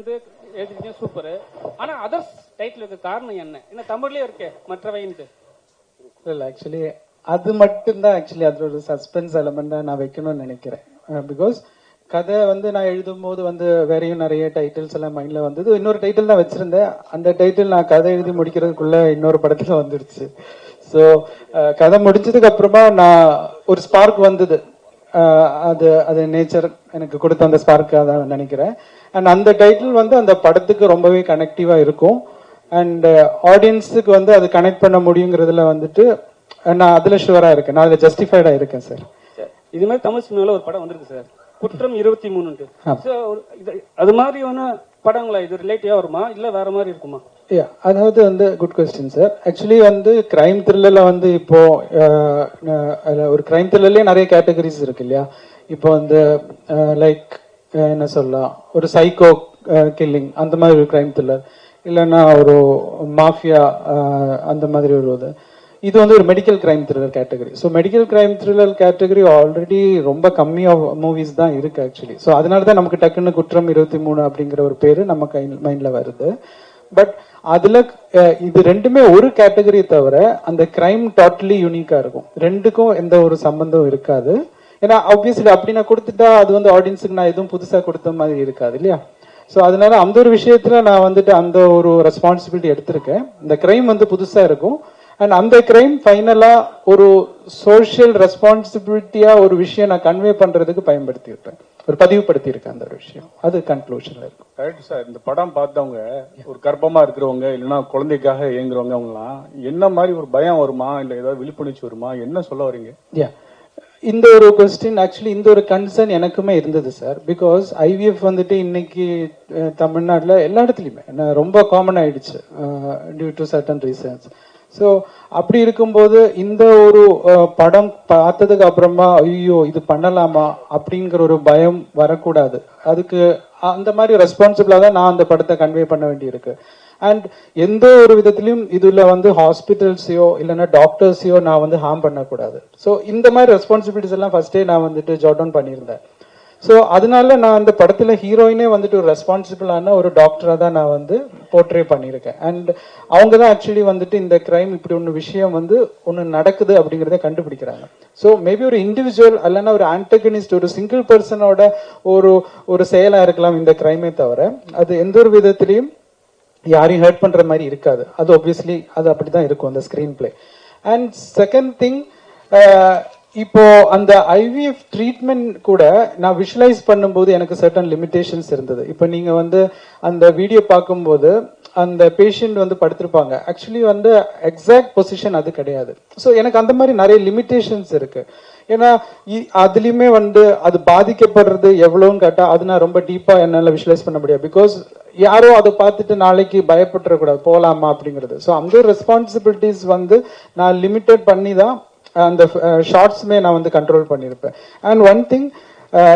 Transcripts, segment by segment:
வந்து எழுதிருக்கீங்க, சூப்பர். ஆனா others title இருக்க காரணம் என்ன? ஏன்னா தமிழ்லயே இருக்கே மற்றவைன்ட்டு. இல்லை, ஆக்சுவலி அது மட்டும்தான் ஆக்சுவலி அதில் ஒரு சஸ்பென்ஸ் எலமெண்டா நான் வைக்கணும்னு நினைக்கிறேன். பிகாஸ் கதை வந்து நான் எழுதும் போது வந்து வேறையும் நிறைய டைட்டில்ஸ் எல்லாம் மைண்ட்ல வந்தது. இன்னொரு டைட்டில் தான் வச்சிருந்தேன். அந்த டைட்டில் நான் கதை எழுதி முடிக்கிறதுக்குள்ள இன்னொரு படத்துல வந்துருச்சு. ஸோ கதை முடிச்சதுக்கு அப்புறமா நான் ஒரு ஸ்பார்க் வந்தது. அது அது நேச்சர் எனக்கு கொடுத்த அந்த ஸ்பார்க்காக தான் நினைக்கிறேன். அண்ட் அந்த டைட்டில் வந்து அந்த படத்துக்கு ரொம்பவே கனெக்டிவா இருக்கும். அண்ட் ஆடியன்ஸுக்கு வந்து அது கனெக்ட் பண்ண முடியுங்கிறதுல வந்துட்டு நான் அதுல ஷுவரா இருக்கேன். நான் அதுல ஜஸ்டிஃபைடா இருக்கேன் சார். இது மாதிரி தமிழ் சினிமாவில் ஒரு படம் வந்திருக்கு சார், குற்றம் 23. அது மாதிரியான படங்களா இது ரிலேட்டிவா வருமா இல்ல வேற மாதிரி இருக்குமா? அதாவது வந்து குட் கொஸ்டின் சார். ஆக்சுவலி வந்து கிரைம் த்ரில்லர்ல வந்து இப்போ ஒரு கிரைம் த்ரில்லர்லயே நிறைய கேட்டகரிஸ் இருக்கு இல்லையா? இப்போ வந்து லைக் என்ன சொல்லலாம், ஒரு சைக்கோ கில்லிங் அந்த மாதிரி ஒரு கிரைம் த்ரில்லர், இல்லைன்னா ஒரு மாஃபியா அந்த மாதிரி ஒரு இது வந்து ஒரு medical crime thriller category. So medical crime thriller category already ரொம்ப கம்மியாக மூவிஸ் தான் இருக்கு ஆக்சுவலி. ஸோ அதனால தான் நமக்கு டக்குன்னு குற்றம் 23 அப்படிங்கிற ஒரு பேரு நம்ம மைண்ட்ல வருது. பட் அதுல இது ரெண்டுமே ஒரு கேட்டகரி தவிர அந்த கிரைம் டோட்டலி யூனிக்கா இருக்கும். ரெண்டுக்கும் எந்த ஒரு சம்பந்தம் இருக்காது. ஏன்னா ஆப்வியஸ்லி அப்படி நான் கொடுத்துட்டா அது வந்து ஆடியன்ஸுக்கு நான் எதுவும் புதுசா கொடுத்த மாதிரி இருக்காது இல்லையா? ஸோ அதனால அந்த ஒரு விஷயத்துல நான் வந்துட்டு அந்த ஒரு ரெஸ்பான்சிபிலிட்டி எடுத்திருக்கேன். இந்த கிரைம் வந்து புதுசா இருக்கும். அண்ட் அந்த கிரைம் ஃபைனலா ஒரு சோஷியல் ரெஸ்பான்சிபிலிட்டியா ஒரு விஷயம் நான் கன்வே பண்றதுக்கு பயன்படுத்தி இருப்பேன், ஒரு பதிவுபடுத்தி இருக்கேன் அந்த ஒரு விஷயம். அது கன்க்ளூஷன்ல இருக்கும். Correct sir. இந்த படம் பார்த்தவங்க ஒரு கர்ப்பமா இருக்கிறவங்க இல்லைன்னா குழந்தைக்காக இயங்குறவங்க அவங்கலாம் என்ன மாதிரி ஒரு பயம் வருமா, இல்ல ஏதாவது விழிப்புணர்ச்சி வருமா, என்ன சொல்ல வரீங்க? இந்த ஒரு கொஸ்டின் ஆக்சுவலி இந்த ஒரு கன்சர்ன் எனக்குமே இருந்தது சார். பிகாஸ் ஐவிஎஃப் வந்துட்டு இன்னைக்கு தமிழ்நாட்டில் எல்லா இடத்துலையுமே ரொம்ப காமன் ஆயிடுச்சு due to certain reasons. So அப்படி இருக்கும்போது இந்த ஒரு படம் பார்த்ததுக்கு அப்புறமா ஐயோ இது பண்ணலாமா அப்படிங்கிற ஒரு பயம் வரக்கூடாது. அதுக்கு அந்த மாதிரி ரெஸ்பான்சிபிளா தான் நான் அந்த படத்தை கன்வே பண்ண வேண்டியிருக்கு. அண்ட் எந்த ஒரு விதத்திலையும் இதுல வந்து ஹாஸ்பிட்டல்ஸையோ இல்லைன்னா டாக்டர்ஸையோ நான் வந்து ஹார்ம் பண்ணக்கூடாது. ஸோ இந்த மாதிரி ரெஸ்பான்சிபிலிட்டிஸ் எல்லாம் ஃபர்ஸ்டே நான் வந்துட்டு ஜாட் டவுன் பண்ணியிருந்தேன். ஸோ அதனால நான் அந்த படத்துல ஹீரோயினே வந்துட்டு ஒரு ரெஸ்பான்சிபிளான ஒரு டாக்டரா தான் நான் வந்து போர்ட்ரே பண்ணியிருக்கேன். அண்ட் அவங்க தான் ஆக்சுவலி வந்துட்டு இந்த கிரைம் இப்படி ஒன்று விஷயம் வந்து ஒன்று நடக்குது அப்படிங்கிறத கண்டுபிடிக்கிறாங்க. ஸோ மேபி ஒரு இண்டிவிஜுவல் அல்லனா ஒரு ஆன்டகனிஸ்ட் ஒரு சிங்கிள் பர்சனோட ஒரு செயலா இருக்கலாம் இந்த கிரைமே தவிர அது எந்த ஒரு விதத்திலையும் யாரையும் ஹர்ட் பண்ற மாதிரி இருக்காது. அது ஆப்வியஸ்லி அது அப்படிதான் இருக்கும் அந்த screen play. And second thing, இப்போ அந்த ஐவிஎஃப் ட்ரீட்மெண்ட் கூட நான் விஷுவலைஸ் பண்ணும்போது எனக்கு சர்டன் லிமிடேஷன்ஸ் இருந்தது. இப்போ நீங்க வந்து அந்த வீடியோ பார்க்கும்போது அந்த பேஷண்ட் வந்து படுத்திருப்பாங்க. ஆக்சுவலி வந்து எக்ஸாக்ட் பொசிஷன் அது கிடையாது. ஸோ எனக்கு அந்த மாதிரி நிறைய லிமிடேஷன்ஸ் இருக்கு. ஏன்னா அதுலயுமே வந்து அது பாதிக்கப்படுறது எவ்வளவுன்னு கேட்டா அது நான் ரொம்ப டீப்பா என்னால விஷுவலைஸ் பண்ண முடியாது. பிகாஸ் யாரோ அதை பார்த்துட்டு நாளைக்கு பயப்பட்டுறக்கூடாது போலாமா அப்படிங்கிறது. ஸோ அந்த ரெஸ்பான்சிபிலிட்டிஸ் வந்து நான் லிமிட்டட் பண்ணி தான் அந்த ஷார்ட்ஸ்மே நான் வந்து கண்ட்ரோல் பண்ணியிருப்பேன். அண்ட் ஒன் திங்,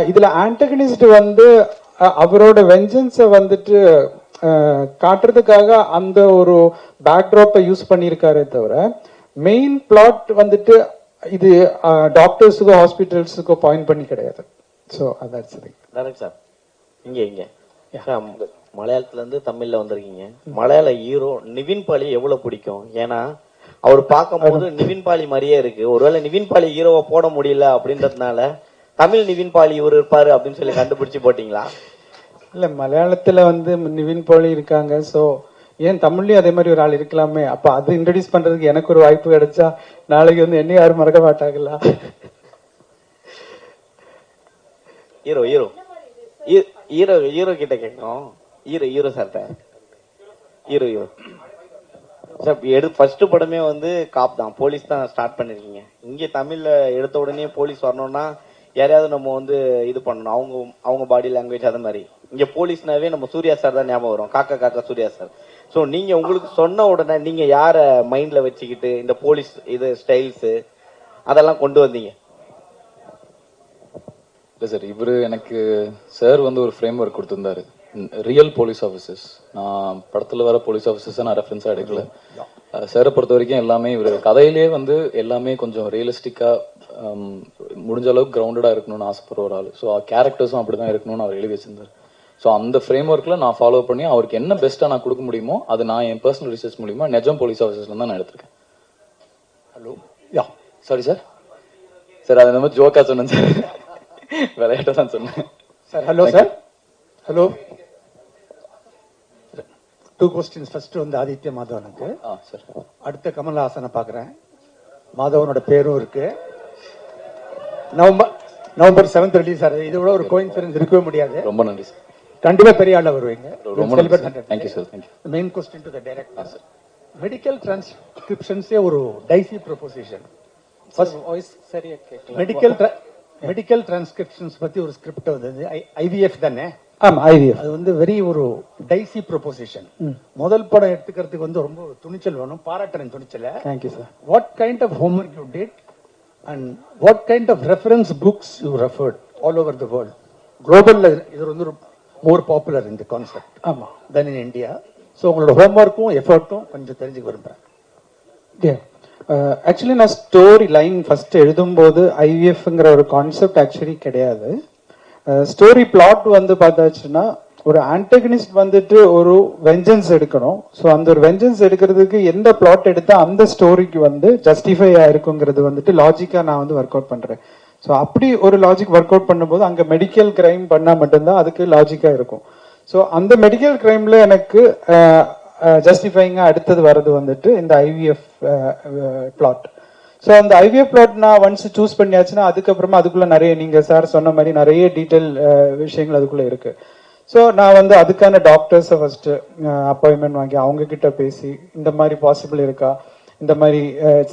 இதுல ஆன்டகனிஸ்ட் வந்து அவரோட வெஞ்சன்ஸை வந்துட்டு காட்டுறதுக்காக அந்த ஒரு பேக்ட்ராப்பை யூஸ் பண்ணியிருக்காரே தவிர மெயின் பிளாட் வந்துட்டு இது டாக்டர்ஸுக்கோ ஹாஸ்பிட்டல்ஸுக்கோ பாயிண்ட் பண்ணி கிடையாது. ஸோ அதான் சார். இங்க மலையாளத்துல இருந்து தமிழ்ல வந்திருக்கீங்க. மலையாள ஹீரோ நிவின் பாலி எவ்வளவு பிடிக்கும்? ஏன்னா அவர் பார்க்கும்போது நிவின் பாலி மாதிரியே இருக்கு. ஒருவேளை நிவின் பாலி ஹீரோவை போட முடியல அப்படின்றதுனால தமிழ் நிவின் பாலி இவர் இருப்பாரு அப்படின்னு சொல்லி கண்டுபிடிச்சு போட்டீங்களா? இல்ல, மலையாளத்துல வந்து நிவின் பாலி இருக்காங்க. சோ ஏன் தமிழ்லயும் அதே மாதிரி ஒரு ஆள் இருக்கலாமே. அப்ப அது இன்ட்ரடியூஸ் பண்றதுக்கு எனக்கு ஒரு வாய்ப்பு கிடைச்சா நாளைக்கு வந்து என்ன யாரும் மறக்க மாட்டாங்களா? ஹீரோ ஹீரோ ஹீரோ ஹீரோ கிட்ட கேட்கணும். ஹீரோ சார்ட்ட ஹீரோ சார் ஃபர்ஸ்ட் படமே வந்து காப் தான், போலீஸ் தான் ஸ்டார்ட் பண்ணிருக்கீங்க. இங்க தமிழ்ல எடுத்த உடனே போலீஸ் வரணும்னா யாரையாவது நம்ம வந்து இது பண்ணணும், அவங்க பாடி லாங்குவேஜ் அது மாதிரி. இங்க போலீஸ்னாவே நம்ம சூர்யா சார் தான் ஞாபகம் வரும், காக்கா காக்கா சூர்யா சார். சோ நீங்க உங்களுக்கு சொன்ன உடனே நீங்க யார மைண்ட்ல வச்சுக்கிட்டு இந்த போலீஸ் இது ஸ்டைல்ஸ் அதெல்லாம் கொண்டு வந்தீங்க? இல்லை சார், இவரு எனக்கு சார் வந்து ஒரு ஃப்ரேம் ஒர்க் கொடுத்திருந்தாரு, ரியல் போலீஸ் ஆஃபீஸர்ஸ். நான் படத்துல வர போலீஸ் ஆஃபீஸர்ஸ் நான் ரெஃபரன்ஸா எடுக்கல. சாரை பொறுத்த வரைக்கும் எல்லாமே இவர் கதையிலேயே வந்து எல்லாமே கொஞ்சம் ரியலிஸ்டிக்கா முடிஞ்ச அளவுக்கு கிரவுண்டடா இருக்கணும்னு ஆசைப்படுற ஒரு ஆள். ஸோ கேரக்டர்ஸும் அப்படிதான் இருக்கணும்னு அவர் எழுதி வச்சிருந்தார். ஸோ அந்த ஃப்ரேம் ஒர்க்கில் நான் ஃபாலோ பண்ணி அவருக்கு என்ன பெஸ்ட்டாக நான் கொடுக்க முடியுமோ அது நான் என் பர்சனல் ரிசர்ச் மூலியமா நிஜம் போலீஸ் ஆஃபீஸர்ஸ்ல தான் நான் எடுத்திருக்கேன். ஹலோ யா சாரி சார் சார் அது நம்ம ஜோக்கா சொன்னேன் சார், விளையாட்ட தான் சொன்னேன் sir. Hello sir. Hello. 2 questions. First வந்து ஆதித்ய மாதவனுக்கு. சார். அடுத்த கமல்ஹாசனை பாக்குறேன். மாதவனோட பேரும் இருக்கு. நவம்பர் 7th ரிலீஸ் ஆகுது. இது விட ஒரு கோயின்சிடன்ஸ் இருக்கவே முடியாது. ரொம்ப நன்றி சார். கண்டிப்பா பெரிய ஆளா வருவீங்க. ரொம்ப நன்றி sir. Thank you sir. Thank you. Main question to the director sir. Medical டிரான்ஸ்கிரிப்ஷன்ஸே ஒரு டைசி ப்ரொபோசிஷன். ஃபர்ஸ்ட் வாய்ஸ் சரியா கேட்கல. மெடிக்கல் டிரான்ஸ்கிரிப்ஷன்ஸ் பத்தி ஒரு ஸ்கிரிப்ட் வந்தது. ஐவிஎஃப் தானே? ஆமா, ஐவிஎஃப். அது வந்து வெரி ஒரு டைசி ப்ரொபோசிஷன். முதல் படம் எடுத்துக்கிறதுக்கு வந்து ரொம்ப துணிச்சல் வேணும். பாராட்டுறேன் துணிச்சல. Thank you sir. What kind of homework you did and what kind of reference books you referred all over the world? குளோபல்ல இது வந்து மோர் பாப்புலர் இந்த கான்செப்ட். ஆமா. தென் இன் இந்தியா. ஸோ உங்களோட ஹோம்ஒர்க்கும் எஃபர்ட்டும் கொஞ்சம் தெரிஞ்சுக்க விரும்புறேன். ஆக்சுவலி நான் ஸ்டோரி லைன் ஃபர்ஸ்ட் எழுதும்போது ஐவிஎஃப்ங்கிற ஒரு கான்செப்ட் ஆக்சுவலி கிடையாது. ஸ்டோரி பிளாட் வந்து பார்த்தாச்சுன்னா ஒரு ஆன்டகனிஸ்ட் வந்துட்டு ஒரு வெஞ்சன்ஸ் எடுக்கணும். ஸோ அந்த ஒரு வெஞ்சன்ஸ் எடுக்கிறதுக்கு எந்த பிளாட் எடுத்தா அந்த ஸ்டோரிக்கு வந்து ஜஸ்டிஃபை ஆயிருக்குங்கிறது வந்துட்டு லாஜிக்கா நான் வந்து ஒர்க் அவுட் பண்றேன். ஸோ அப்படி ஒரு லாஜிக் ஒர்க் அவுட் பண்ணும்போது அங்க மெடிக்கல் கிரைம் பண்ணா மட்டும்தான் அதுக்கு லாஜிக்கா இருக்கும். ஸோ அந்த மெடிக்கல் கிரைம்ல எனக்கு ஜஸ்டிஃபைங்கா அடுத்தது வர்றது வந்துட்டு இந்த ஐவிஎஃப் பிளாட். ஸோ அந்த ஐவிஎஃப் பிளாட் நான் ஒன்ஸ் சூஸ் பண்ணியாச்சுன்னா அதுக்கப்புறமா அதுக்குள்ள நிறைய நீங்க சார் சொன்ன மாதிரி நிறைய டீட்டெயில் விஷயங்கள் அதுக்குள்ள இருக்கு. ஸோ நான் வந்து அதுக்கான டாக்டர்ஸை ஃபர்ஸ்ட் அப்பாயின்மெண்ட் வாங்கி அவங்க கிட்ட பேசி இந்த மாதிரி பாசிபிள் இருக்கா, இந்த மாதிரி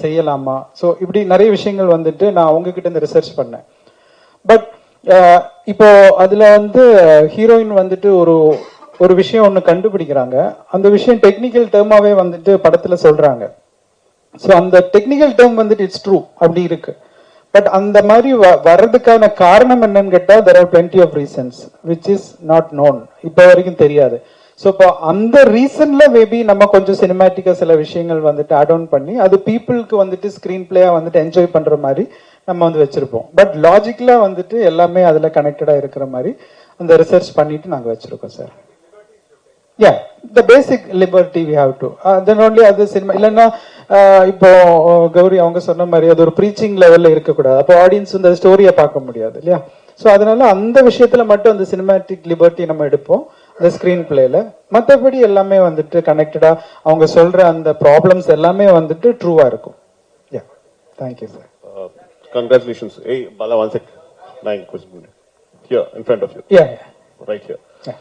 செய்யலாமா, ஸோ இப்படி நிறைய விஷயங்கள் வந்துட்டு நான் அவங்க கிட்ட இந்த ரிசர்ச் பண்ணேன். பட் இப்போ அதுல வந்து ஹீரோயின் வந்துட்டு ஒரு விஷயம் ஒண்ணு கண்டுபிடிக்கிறாங்க. அந்த விஷயம் டெக்னிக்கல் டேர்மாவே வந்துட்டு படத்துல சொல்றாங்க. ஸோ அந்த டெக்னிக்கல் டேர்ம் வந்துட்டு இட்ஸ் ட்ரூ அப்படி இருக்கு. பட் அந்த மாதிரி வர்றதுக்கான காரணம் என்னன்னு கேட்டா there are plenty of reasons which is not known. இப்போ வரைக்கும் தெரியாது. ஸோ இப்போ அந்த ரீசன்ல மேபி நம்ம கொஞ்சம் சினிமேட்டிக்கா சில விஷயங்கள் வந்துட்டு ஆட் ஆன் பண்ணி அது பீப்புளுக்கு வந்துட்டு ஸ்கிரீன் பிளேயா வந்துட்டு என்ஜாய் பண்ற மாதிரி நம்ம வந்து வச்சிருப்போம். பட் லாஜிக்கலா வந்துட்டு எல்லாமே அதுல கனெக்டடா இருக்கிற மாதிரி அந்த ரிசர்ச் பண்ணிட்டு நாங்க வச்சிருக்கோம் sir. Yeah, the basic liberty we have to. Then only அது சினிமா இல்லைன்னா இப்போ கௌரி அவங்க சொன்ன மாதிரி அது ஒரு ப்ரீச்சிங் லெவல்ல இருக்கக்கூடாது. அப்போ ஆடியன்ஸ் இந்த ஸ்டோரியை பார்க்க முடியாது இல்லையா? ஸோ அதனால அந்த விஷயத்துல மட்டும் அந்த சினிமேட்டிக் லிபர்ட்டி நம்ம எடுப்போம் அந்த ஸ்கிரீன் பிளேல. மற்றபடி எல்லாமே வந்துட்டு கனெக்டடா அவங்க சொல்ற அந்த ப்ராப்ளம்ஸ் எல்லாமே வந்துட்டு ட்ரூவா இருக்கும். Yeah, thank you sir. Congratulations. Hey, Bala, one sec. 9 question. Here, in front of you. Yeah. Right here. Yeah.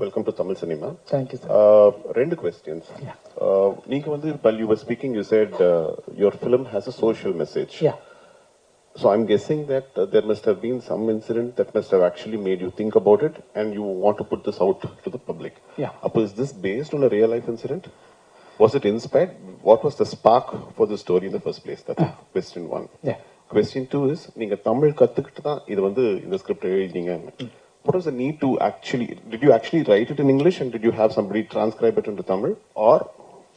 Welcome to Tamil Cinema. Thank you, sir. Two questions. நீங்க வந்து while you were speaking, you said your film has a social message. Yeah. So I'm guessing that there must have been some incident that must have actually made you think about it, and you want to put this out to the public. Yeah. Is this based on a real life incident? Was it inspired? What was the spark for the story in the first place? That's question 1. Yeah. Question 2 is, நீங்க தமிழ் கத்துக்கிட்டு தான் இது வந்து இந்த script எழுதினீங்க. What was the need to actually, did you actually write it in English and did you have somebody transcribe it into Tamil, or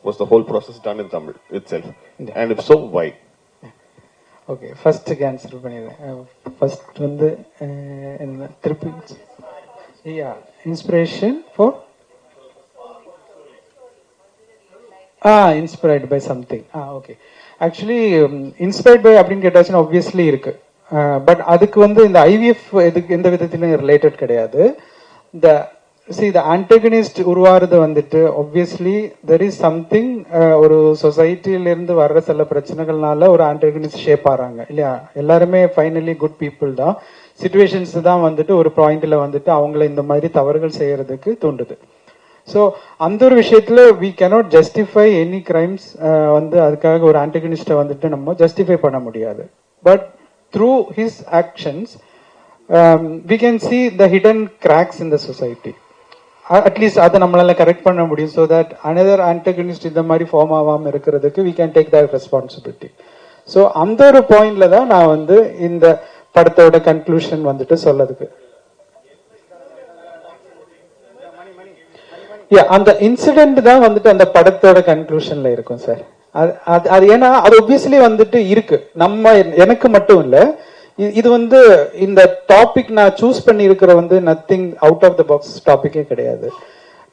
was the whole process done in Tamil itself? Yeah. And if so, why? Okay, first cancel பண்ணிடுறேன். First வந்து திருப்பி inspiration for inspired by something. Okay, actually inspired by அப்படின்னு கேட்டாச்சுன்னா obviously இருக்கு. But அதுக்கு வந்து இந்த IVF எதுக்கு எந்த விதத்திலும் ரிலேட்டட் கிடையாது. இந்த the antagonist உருவாறது வந்துட்டு obviously there is something ஒரு சொசைட்டில இருந்து வர்ற சில பிரச்சனைகள்னால ஒரு antagonist ஷேப் ஆறாங்க இல்லையா? எல்லாருமே ஃபைனலி குட் பீப்புள் தான். சிச்சுவேஷன்ஸ் தான் வந்துட்டு ஒரு பாயிண்ட்ல வந்துட்டு அவங்கள இந்த மாதிரி தவறுகள் செய்யறதுக்கு தூண்டுது. ஸோ அந்த ஒரு விஷயத்துல we cannot justify any crimes. வந்து அதுக்காக ஒரு antagonist வந்துட்டு நம்ம ஜஸ்டிஃபை பண்ண முடியாது. But through his actions we can see the hidden cracks in the society. At least அதை நம்மளால கரெக்ட் பண்ண முடியும். ஸோ தட் அனதர் ஆன்டகனிஸ்ட் இந்த மாதிரி ஃபார்ம் ஆகாம இருக்கிறதுக்கு we can take that responsibility. So அந்த ஒரு பாயிண்ட்ல தான் நான் வந்து இந்த படத்தோட கன்க்ளூஷன் வந்துட்டு சொல்லதுக்கு அந்த இன்சிடென்ட் தான் வந்துட்டு அந்த படத்தோட கன்க்ளூஷன்ல இருக்கும் சார். அது ஏன்னா அது ஒபியஸ்லி வந்துட்டு இருக்கு. நம்ம எனக்கு மட்டும் இல்ல, இது வந்து இந்த டாபிக் நான் சூஸ் பண்ணி இருக்கிற வந்து nothing out of the box டாபிக்கே கிடையாது.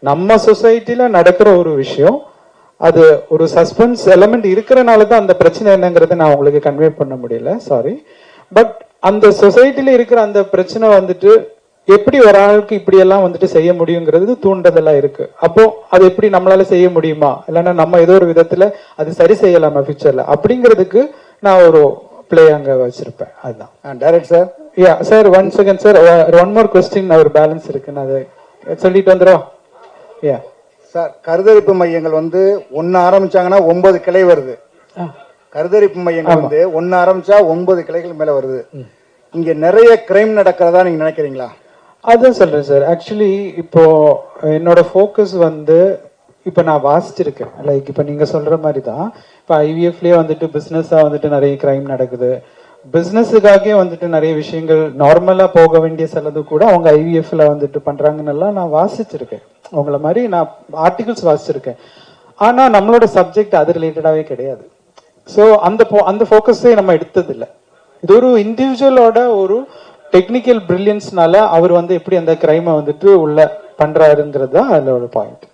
நம்ம சொசைட்டில நடக்கிற ஒரு விஷயம், அது ஒரு சஸ்பென்ஸ் எலமெண்ட் இருக்கிறனால தான் அந்த பிரச்சனை என்னங்கறத நான் உங்களுக்கு கன்வே பண்ண முடியல, சாரி. பட் அந்த சொசைட்டில இருக்கிற அந்த பிரச்சனை வந்துட்டு எப்படி ஒரு ஆளுக்கு இப்படி எல்லாம் வந்துட்டு செய்ய முடியுங்கிறது தூண்டதெல்லாம் இருக்கு. அப்போ அது எப்படி நம்மளால செய்ய முடியுமா, இல்லைன்னா நம்ம ஏதோ ஒரு விதத்துல அது சரி செய்யலாமா ஃபியூச்சர்ல அப்படிங்கிறதுக்கு நான் ஒரு பிளே அங்க வச்சிருப்பேன். அதுதான் direct sir. Yeah sir, 1 second sir, 1 more question ஒரு பேலன்ஸ் இருக்கு, நான் அதை சொல்லிட்டு வந்துடும். யா சார், கருதரிப்பு மையங்கள் வந்து 1 ஆரம்பிச்சாங்கன்னா 9 கிளை வருது. கருதரிப்பு மையங்கள் வந்து 1 ஆரம்பிச்சா 9 கிளைகள் மேல வருது. இங்க நிறைய கிரைம் நடக்கிறதா நீங்க நினைக்கிறீங்களா? அதான் சொல்றேன் சார். ஆக்சுவலி இப்போ என்னோட ஃபோக்கஸ் வந்து இப்ப நான் வாசிச்சிருக்கேன். லைக் இப்ப நீங்க சொல்ற மாதிரி தான் இப்ப ஐவிஎஃப்லயே வந்துட்டு பிசினஸா வந்துட்டு நிறைய கிரைம் நடக்குது. பிசினஸுக்காகவே வந்துட்டு நிறைய விஷயங்கள் நார்மலா போக வேண்டிய செலவு கூட அவங்க ஐவிஎஃப்ல வந்துட்டு பண்றாங்கன்னு எல்லாம் நான் வாசிச்சிருக்கேன். உங்களை மாதிரி நான் ஆர்டிகல்ஸ் வாசிச்சிருக்கேன். ஆனா நம்மளோட சப்ஜெக்ட் அது ரிலேட்டடாவே கிடையாது. சோ அந்த ஃபோக்கஸே நம்ம எடுத்தது இல்லை. இது ஒரு இண்டிவிஜுவலோட ஒரு டெக்னிக்கல் பிரில்லியன்ஸ்னால அவர் வந்து எப்படி அந்த கிரைமை வந்துட்டு உள்ள பண்றாருங்கிறது தான் அதுல ஒரு பாயிண்ட்.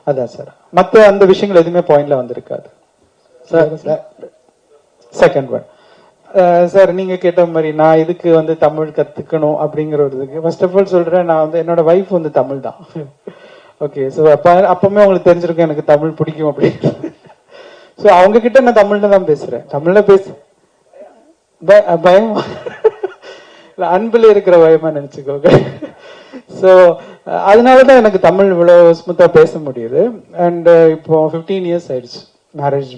அதான் சார், மத்த அந்த விஷயங்கள் எதுவுமே பாயிண்ட்ல வந்திருக்காது சார். செகண்ட் ஒன் சார், நீங்க கேட்ட மாதிரி நான் இதுக்கு வந்து தமிழ் கத்துக்கணும் அப்படிங்கறதுக்கு ஃபர்ஸ்ட் ஆஃப் ஆல் சொல்றேன், நான் வந்து என்னோட வைஃப் வந்து தமிழ் தான். ஓகே, ஸோ அப்பவுமே உங்களுக்கு தெரிஞ்சிருக்கும் எனக்கு தமிழ் பிடிக்கும் அப்படின்னு. ஸோ அவங்க கிட்ட நான் தமிழ்ல தான் பேசுறேன். தமிழ்ல பயம் அன்புல இருக்கிற பயமா நினைச்சுக்கோங்க. ஸோ அதனாலதான் எனக்கு தமிழ் இவ்வளவு ஸ்மூத்தா பேச முடியுது. அண்ட் இப்போ 15 இயர்ஸ் ஆயிடுச்சு மேரேஜ்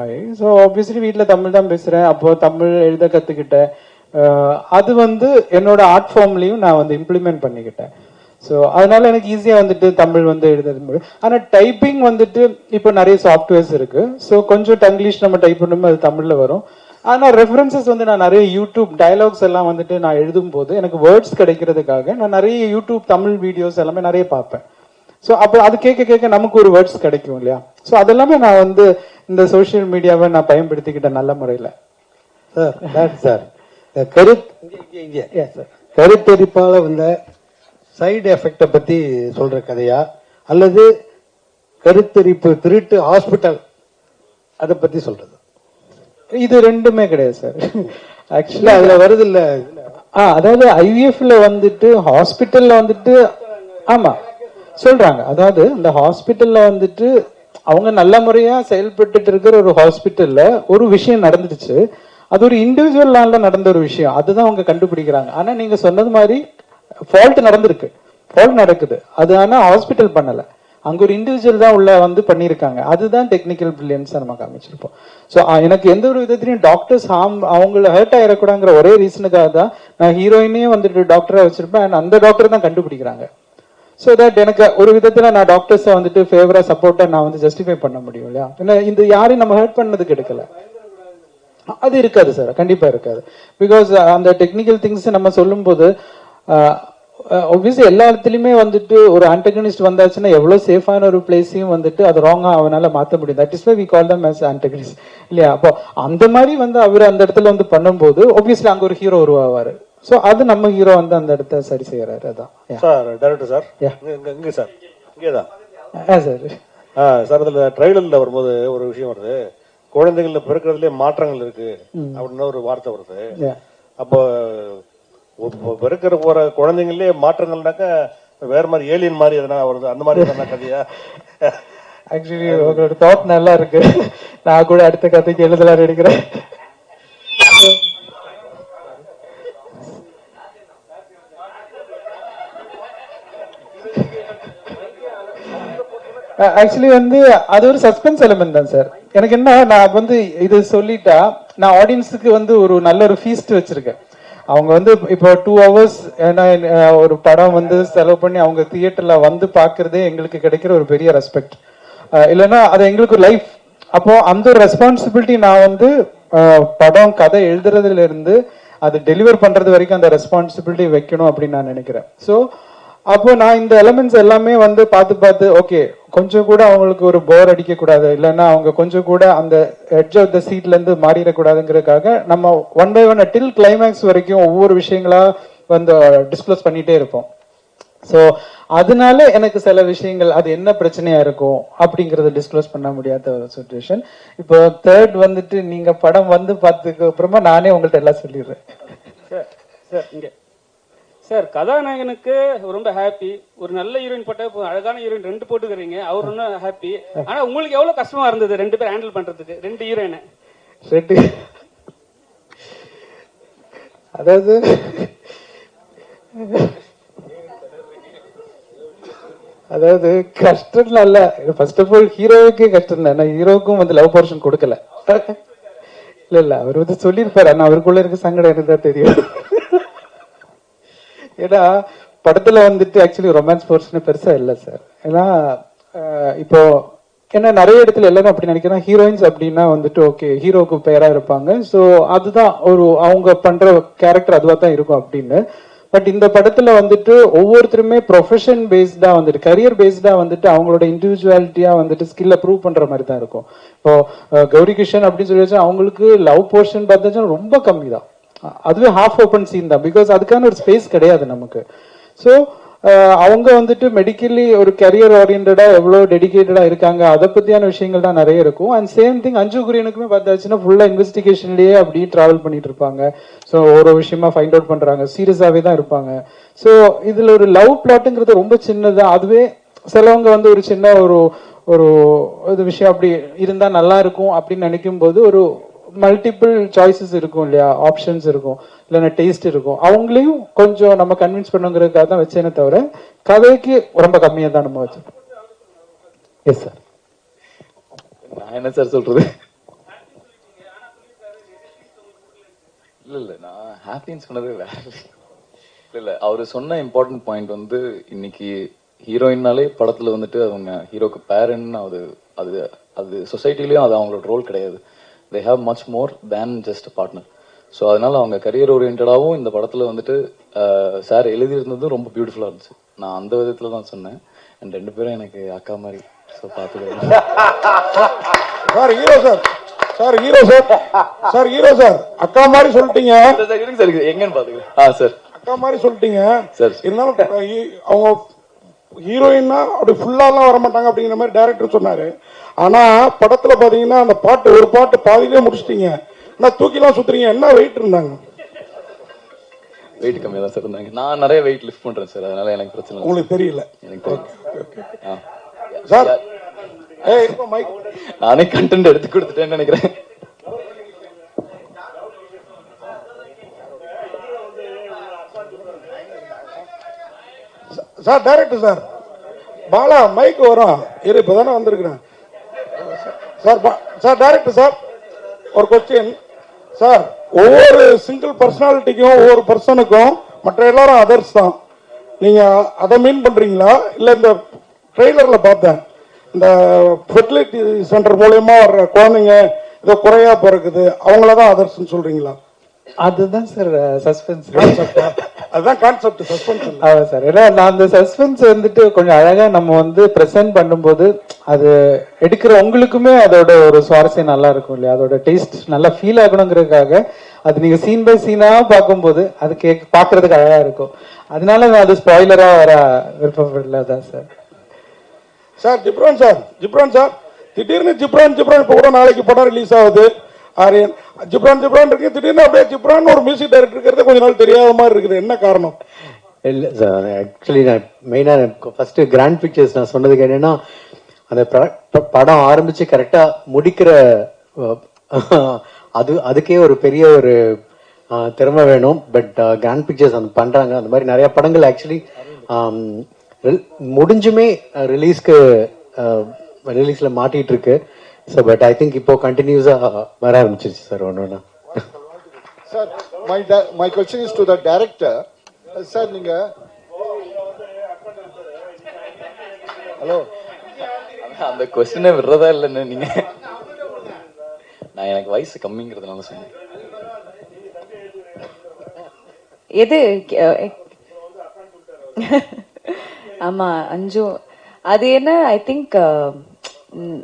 ஆகி. ஸோ ஆப்வியஸ்லி வீட்டுல தமிழ் தான் பேசுறேன். அப்போ தமிழ் எழுத கத்துக்கிட்டேன். அது வந்து என்னோட ஆர்ட் ஃபார்ம்லயும் நான் வந்து இம்ப்ளிமெண்ட் பண்ணிக்கிட்டேன். ஸோ அதனால எனக்கு ஈஸியா வந்துட்டு தமிழ் வந்து எழுத முடியும். ஆனா டைப்பிங் வந்துட்டு இப்போ நிறைய சாஃப்ட்வேர்ஸ் இருக்கு. ஸோ கொஞ்சம் டங்கிலீஷ் நம்ம டைப் பண்ணும்போது அது தமிழ்ல வரும். ஆனா ரெஃபரன்சஸ் வந்து நான் நிறைய யூடியூப் டயலாக்ஸ் எல்லாம் வந்துட்டு நான் எழுதும் போது எனக்கு வேர்ட்ஸ் கிடைக்கிறதுக்காக நான் நிறைய யூடியூப் தமிழ் வீடியோஸ் எல்லாமே நிறைய பார்ப்பேன். ஸோ அப்போ அது கேட்க நமக்கு ஒரு வேர்ட்ஸ் கிடைக்கும் இல்லையா? ஸோ அதெல்லாமே நான் வந்து இந்த சோசியல் மீடியாவை நான் பயன்படுத்திக்கிட்டேன் நல்ல முறையில். சார் கருத்தரிப்பால வந்த சைடு எஃபெக்ட பத்தி சொல்ற கதையா அல்லது கருத்தரிப்பு திருட்டு ஹாஸ்பிட்டல் அதை பத்தி சொல்றது? இது ரெண்டுமே கிடையாது சார். ஆக்சுவலா அதுல வருது இல்ல, அதாவது ஐவிஎஃப்ல வந்துட்டு ஹாஸ்பிட்டல்ல வந்துட்டு ஆமா சொல்றாங்க. அதாவது இந்த ஹாஸ்பிட்டல்ல வந்துட்டு அவங்க நல்ல முறையா செயல்பட்டு இருக்கிற ஒரு ஹாஸ்பிட்டல்ல ஒரு விஷயம் நடந்துடுச்சு. அது ஒரு இண்டிவிஜுவல் நடந்த ஒரு விஷயம், அதுதான் அவங்க கண்டுபிடிக்கிறாங்க. ஆனா நீங்க சொன்னது மாதிரி ஃபால்ட் நடந்திருக்கு, ஃபால்ட் நடக்குது. அது ஆனா ஹாஸ்பிட்டல் பண்ணல, அங்க ஒரு இண்டிவிஜுவல் தான் உள்ள வந்து பண்ணிருக்காங்க. அதுதான் டெக்னிக்கல் பிரில்லியன்ஸ் நம்ம காமிச்சிருப்போம். சோ எனக்கு எந்த ஒரு விதத்திலையும் டாக்டர்ஸ் அவங்கள ஹர்ட் ஆயிடக்கூடாங்கிற ஒரே ரீசனுக்காக தான் நான் ஹீரோயினையும் வந்துட்டு டாக்டரா வச்சிருப்பேன். அண்ட் அந்த டாக்டர் தான் கண்டுபிடிக்கிறாங்க. சோ தட் எனக்கு ஒரு விதத்துல நான் டாக்டர்ஸை வந்துட்டு ஃபேவரா சப்போர்ட்டா நான் வந்து ஜஸ்டிஃபை பண்ண முடியும் இல்லையா? ஏன்னா இந்த யாரையும் நம்ம ஹர்ட் பண்ணதுக்கு எடுக்கல. அது இருக்காது சார், கண்டிப்பா இருக்காது. பிகாஸ் அந்த டெக்னிக்கல் திங்ஸ் நம்ம சொல்லும் போது obviously எல்லா இடத்துலயுமே வந்துட்டு ஒரு ஆன்டகனிஸ்ட் வந்தாச்சுன்னா எவ்வளவு சேஃபான ஒரு பிளேஸையும் வந்துட்டு அது ராங்கா அவனால மாத்த முடியும். That is why we call them as antagonists இல்லையா? அப்போ அந்த மாதிரி வந்து அவர் அந்த இடத்துல வந்து பண்ணும்போது obviously அங்க ஒரு ஹீரோ உருவாவாரு. சோ அது நம்ம ஹீரோ வந்து அந்த இடத்த சரி செய்யறாரு. அதான் சார். டைரக்டர் சார், இங்க சார், இங்கேதான் சார். சார் இதுல ட்ரைலர்ல வரும்போது ஒரு விஷயம் வருது, குழந்தைகள்ல பிறக்கிறதுல மாற்றங்கள் இருக்கு அப்படின்னு ஒரு வார்த்தை வருது. அப்போ பிறக்கிற போற குழந்தைங்களே மாற்றங்கள்னாக்க வேற மாதிரி ஏலியன் மாதிரி எதனா வருது, அந்த மாதிரி எதனா கதையா? ஆக்சுவலி உங்களோட தாட் நல்லா இருக்கு. நான் கூட அடுத்த கதைக்கு எழுதலாம் எடுக்கிறேன். ஆக்சுவலி வந்து அது ஒரு சஸ்பென்ஸ் எலிமெண்ட் தான் சார். எனக்கு என்ன, நான் வந்து இது சொல்லிட்டா நான் ஆடியன்ஸுக்கு வந்து ஒரு நல்ல ஒரு ஃபீஸ்ட் வச்சிருக்கேன். அவங்க வந்து இப்போ 2 hours ஒரு படம் வந்து செலவு பண்ணி அவங்க தியேட்டர்ல வந்து பாக்குறதே எங்களுக்கு கிடைக்கிற ஒரு பெரிய ரெஸ்பெக்ட். இல்லைன்னா அது எங்களுக்கு லைஃப். அப்போ அந்த ஒரு ரெஸ்பான்சிபிலிட்டி நான் வந்து படம் கதை எழுதுறதுல இருந்து அது டெலிவர் பண்றது வரைக்கும் அந்த ரெஸ்பான்சிபிலிட்டி வைக்கணும் அப்படின்னு நான் நினைக்கிறேன். ஸோ அப்போ நான் இந்த எலிமெண்ட்ஸ் எல்லாமே வந்து பார்த்து ஓகே கொஞ்சம் கூட அவங்களுக்கு ஒரு போர் அடிக்க கூடாது, இல்லைன்னா அவங்க கொஞ்சம் கூட அந்த எட்ஜ் ஆஃப் த சீட்ல இருந்து மாறிடக்கூடாதுங்கிறதுக்காக நம்ம one by one till climax வரைக்கும் ஒவ்வொரு விஷயங்களா வந்து டிஸ்க்ளோஸ் பண்ணிட்டே இருப்போம். ஸோ அதனால எனக்கு சில விஷயங்கள் அது என்ன பிரச்சனையா இருக்கும் அப்படிங்கறத டிஸ்க்ளோஸ் பண்ண முடியாத ஒரு சுச்சுவேஷன். இப்போ தேர்ட் வந்துட்டு நீங்க படம் வந்து பார்த்ததுக்கு அப்புறமா நானே உங்கள்ட்ட எல்லாம் சொல்லிடுறேன். சார் இங்க சார் கதாநாயகனுக்கு ரொம்ப ஹாப்பி, ஒரு நல்ல ஹீரோயின் போட்ட அழகான ஹீரோயின் 2 போட்டுக்கிறீங்க, அவர் இன்னும் ஹாப்பி. ஆனா உங்களுக்கு எவ்வளவு கஷ்டமா இருந்தது 2 பேர் ஹேண்டில் பண்றதுக்கு, 2 ஹீரோயினை? அதாவது அதாவது கஷ்டம் இல்ல, ஃபர்ஸ்ட் ஆஃப் ஆல் ஹீரோவுக்கே கஷ்டம் தான். நான் ஹீரோவுக்கும் வந்து லவ் போர்ஷன் கொடுக்கல. இல்ல அவர் வந்து சொல்லியிருப்பாரு, ஆனா அவருக்குள்ள இருக்க சங்கடம் எனக்கு தான் தெரியும். ஏன்னா படத்துல வந்துட்டு ஆக்சுவலி ரொமான்ஸ் போர்ஷன் பெருசா இல்ல சார். ஏன்னா இப்போ ஏன்னா நிறைய இடத்துல எல்லாரும் அப்படி நினைக்கிறேன், ஹீரோயின்ஸ் அப்படின்னா வந்துட்டு ஓகே ஹீரோக்கு பேரா இருப்பாங்க, ஸோ அதுதான் ஒரு அவங்க பண்ற கேரக்டர் அதுவா தான் இருக்கும் அப்படின்னு. பட் இந்த படத்துல வந்துட்டு ஒவ்வொருத்தருமே ப்ரொஃபஷன் பேஸ்டா வந்துட்டு கரியர் பேஸ்டா வந்துட்டு அவங்களோட இண்டிவிஜுவாலிட்டியா வந்துட்டு ஸ்கில்ல ப்ரூவ் பண்ற மாதிரி தான் இருக்கும். இப்போ கௌரி கிஷன் அப்படின்னு சொல்லி வச்சா அவங்களுக்கு லவ் போர்ஷன் பார்த்தா ரொம்ப கம்மி தான், அதுவே ஹாஃப் ஓப்பன் சீன் தான், பிகாஸ் அதுக்கான ஒரு ஸ்பேஸ் கிடையாது நமக்கு. ஸோ அவங்க வந்துட்டு மெடிக்கலி ஒரு கரியர் ஓரியன்டா எவ்வளவு டெடிகேட்டடா இருக்காங்க, அதை பத்தியான விஷயங்கள் தான் நிறைய இருக்கும். அண்ட் சேம் திங் அஞ்சு குரியனுக்குமே பார்த்தாச்சுன்னா ஃபுல்லா இன்வெஸ்டிகேஷன்லயே அப்படியே டிராவல் பண்ணிட்டு இருப்பாங்க. ஸோ ஒரு விஷயமா ஃபைண்ட் அவுட் பண்றாங்க, சீரியஸாவே தான் இருப்பாங்க. ஸோ இதுல ஒரு லவ் பிளாட்டுங்கிறது ரொம்ப சின்னதா, அதுவே சிலவங்க வந்து ஒரு சின்ன ஒரு ஒரு விஷயம் அப்படி இருந்தா நல்லா இருக்கும் அப்படின்னு நினைக்கும் போது ஒரு மல்டிபிள் சாய்ஸஸ் இருக்கும் இல்லையா, ஆப்ஷன்ஸ் இருக்கும், இல்லைன்னா டேஸ்ட் இருக்கும், அவங்களையும் கொஞ்சம் நம்ம கன்வின்ஸ் பண்ணுங்கிறதுக்காக தான் வச்சேனே தவிர கதைக்கு ரொம்ப கம்மியா தான் நம்ம வச்சோம். Yes sir. நான் என்ன சார் சொல்றது? இல்ல நான் ஹாப்பின்னு சொன்னது வேற. இல்ல அவரு சொன்ன இம்பார்ட்டன்ட் பாயிண்ட் வந்து இன்னைக்கு ஹீரோயின்னாலே படத்துல வந்துட்டு அவங்க ஹீரோக்கு பேரண்ட், அது அது சொசைட்டிலயும் அது அவங்களோட ரோல் கிடையாது. they have much more than just a partner. So அதனால அவங்க கரியர் ஓரியன்டாவும் இந்த படத்துல வந்துட்டு சார் எழுதியிருந்ததும் ரொம்ப பியூட்டிஃபுல்லா இருந்துச்சு. நான் அந்த விதத்துல தான் சொன்னேன். அண்ட் 2 பேரும் எனக்கு அக்கா மாதிரி. ஸோ பார்த்துக்கலாம் sir. Hero sir, sir hero sir, sir hero sir அக்கா மாதிரி சொல்லிட்டீங்க சார். எங்கன்னு பாத்துக்கலாம் சார், அக்கா மாதிரி சொல்லிட்டீங்க சார். இருந்தாலும் அவங்க ஹீரோயின்னா அப்படி ஃபுல்லாலாம் வர மாட்டாங்க அப்படிங்கிற மாதிரி டைரக்டர் சொன்னாரு. ஆனா படத்துல பாத்தீங்கன்னா அந்த பாட்டு ஒரு பாட்டு பாதியிலே முடிச்சிட்டீங்க, நான் தூக்கிலாம் சுத்துறீங்க. என்ன வெயிட் இருந்தாங்க? வெயிட் கம்மியா தான் சார் இருந்தாங்க. நான் நிறைய வெயிட் லிஃப்ட் பண்றேன் சார், அதனால எனக்கு பிரச்சனை உங்களுக்கு தெரியல. எனக்கு சார் மைக் நானே கண்டென்ட் எடுத்து கொடுத்துட்டேன்னு நினைக்கிறேன். Sir director sir Bala mike வரும் இரு, இப்பதானே வந்திருக்கிறேன் சார். சார் டைரக்டர் சார் ஒரு கொஸ்டின் சார். ஒவ்வொரு சிங்கிள் பர்சனாலிட்டிக்கும் ஒவ்வொரு பர்சனுக்கும் மற்ற எல்லாரும் அதர்ஸ் தான், நீங்க அதை மீன் பண்றீங்களா? இல்ல இந்த ட்ரெய்லர்ல பார்த்தேன் இந்த ஃபெர்டிலிட்டி சென்டர் மூலயமா வர்ற குழந்தைங்க ஏதோ குறையா பிறக்குது, அவங்களதான் அதர்ஸ் சொல்றீங்களா? அதுதான் சார் சஸ்பென்ஸ். அதுதான் கான்செப்ட் சஸ்பென்ஸ். ஆமா சார். ஏன்னா நான் அந்த சஸ்பென்ஸ் வந்துட்டு கொஞ்சம் அழகா நம்ம வந்து பிரசன்ட் பண்ணும்போது அது எடுக்கிற உங்களுக்குமே அதோட ஒரு சுவாரஸ்யம் நல்லா இருக்கும் இல்லையா, அதோட டேஸ்ட் நல்லா ஃபீல் ஆகணுங்கிறதுக்காக அது நீங்க சீன் பை சீனா பார்க்கும்போது அது பாக்குறதுக்கு அழகா இருக்கும். அதனால நான் அது ஸ்பாய்லரா வர விருப்பப்படலதான் சார். Sir Ghibran sir, Ghibran sir திடீர்னு ஜிப்ரான் இப்ப கூட நாளைக்கு படம் ரிலீஸ் ஆகுது. ஆரியன் ஜிப்ரான் இருக்கு, திடீர்னு அப்படியே ஜிப்ரான் ஒரு மியூசிக் டைரக்டர் இருக்கிறது கொஞ்ச நாள் தெரியாத மாதிரி இருக்குது, என்ன காரணம்? இல்ல சார், ஆக்சுவலி நான் மெயினா ஃபர்ஸ்ட் கிராண்ட் பிக்சர்ஸ் நான் சொன்னதுக்கு என்னன்னா அந்த படம் ஆரம்பிச்சு கரெக்டா முடிக்கிற அதுக்கே ஒரு பெரிய ஒரு திறமை வேணும். பட் கிராண்ட் பிக்சர்ஸ் அந்த பண்றாங்க. அந்த மாதிரி நிறைய படங்கள் ஆக்சுவலி முடிஞ்சுமே ரிலீஸ்ல மாட்டிட்டு இருக்கு. So, but I think இப்போ கண்டினியூஸா வர ஆரம்பிச்சிருச்சு சார் ஒன்னொன்னா. Sir my question is to the director. Sir நீங்க ஹலோ அந்த கொஸ்டினை விடுறதா இல்லைன்னு நீங்க, நான் எனக்கு வயசு கம்மிங்கிறதுனால சொன்னேன். எது ஆமா அஞ்சு அது என்ன ஐ திங்க்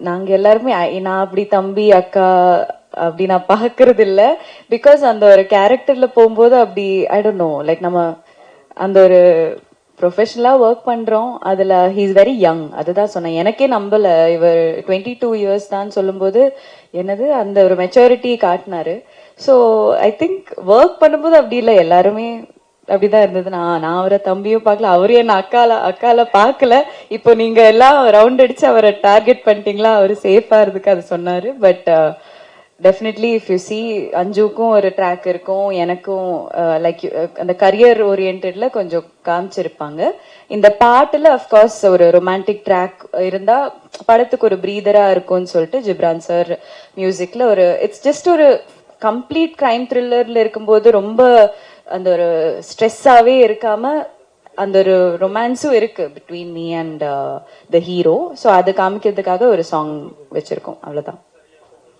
நாங்க எல்லாருமே நான் அப்படி தம்பி அக்கா அப்படி நான் பாக்குறது இல்ல. பிகாஸ் அந்த ஒரு கேரக்டர்ல போகும்போது அப்படி ஐ டோன்ட் நோ லைக் நம்ம அந்த ஒரு ப்ரொஃபஷனலா ஒர்க் பண்றோம். அதுல ஹி இஸ் வெரி யங். அதுதான் சொன்னேன், எனக்கே நம்பல இவர் 22 years தான் சொல்லும்போது என்னது அந்த ஒரு மெச்சூரிட்டி காட்டினாரு. ஸோ ஐ திங்க் ஒர்க் பண்ணும்போது அப்படி இல்லை, எல்லாருமே அப்படிதான் இருந்தது. நான் அவரை தம்பியும் பார்க்கல, அவரு என்ன அக்கால பார்க்கல. இப்போ நீங்க எல்லாம் ரவுண்ட் அடிச்சு அவரை டார்கெட் பண்ணிட்டீங்களா, அவரு சேஃபா இருக்கு அது சொன்னாரு. But definitely if you see அஞ்சுக்கும் ஒரு ட்ராக் இருக்கும், எனக்கும் லைக் அந்த கரியர் ஓரியன்டட்ல கொஞ்சம் காமிச்சிருப்பாங்க. இந்த பாட்டுல அஃப்கோர்ஸ் ஒரு ரொமான்டிக் ட்ராக் இருந்தா படத்துக்கு ஒரு பிரீதரா இருக்கும்னு சொல்லிட்டு ஜிப்ரான் சார் மியூசிக்ல ஒரு இட்ஸ் ஜஸ்ட் ஒரு கம்ப்ளீட் கிரைம் த்ரில்லர்ல இருக்கும்போது ரொம்ப அந்த ஒரு ஸ்ட்ரெஸ்ஸாவே இருக்காம அந்த ஒரு ரொமான்ஸும் இருக்கு between me and the hero. So அது காமிக்கிறதுக்காக ஒரு சாங் வச்சிருக்கோம், அவ்வளவுதான்.